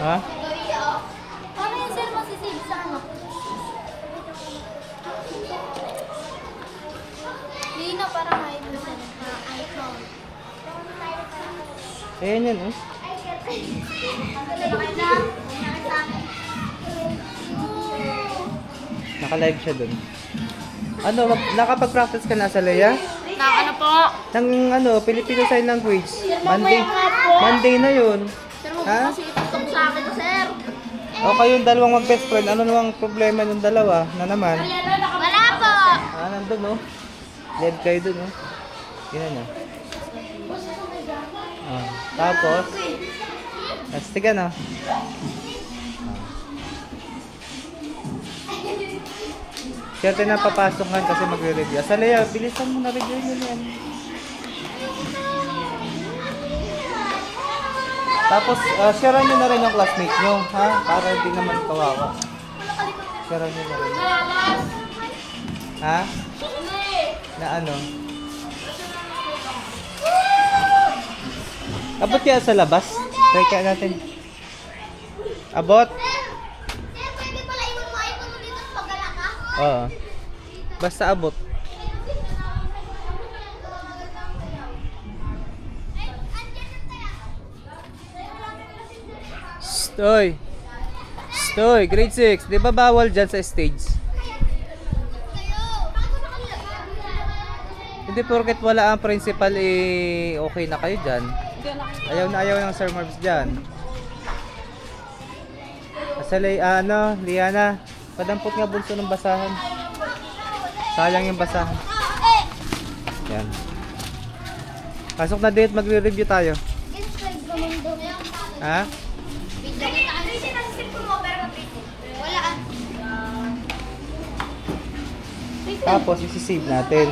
Ha? Paano yung sir masisave sa ano? Hindi na parang iPhone. iPhone. Ayan yan, oh. Naka-live siya dun. Ano, nakapag-practice ka na sa Leia? Ano po? Ng ano, Filipino Sign Language. Monday na yun. Sir, mo Ha? kasi itutok sa akin, sir. O kayong dalawang mag-best friend, ano namang problema ng dalawa na naman? Wala po. Nandun, no? Dead kayo dun, no? Yan, no? Tapos, astigan, no? Siyempre na papasok nga kasi magre-review. Sa Leia, bilisan mo na review nyo yan. Tapos, share nyo na rin yung classmate nyo, ha? Para hindi naman kawawa. Share nyo na rin. Ha? Na ano? Abot kaya sa labas? Try kaya natin. Abot? Pwede pala iwan mo iPhone mo dito pag wala ka? Oo. Basta abot. Stoy. Stoy, grade 6. Di ba bawal dyan sa stage? Hindi porket wala ang principal eh okay na kayo dyan. Ayaw ng Sir Marbs dyan. Asalay, Liana, padampot nga bunso ng basahan. Sayang yung basahan. Yan. Pasok na date, magre-review tayo. Ha? Tapos, isi-save natin.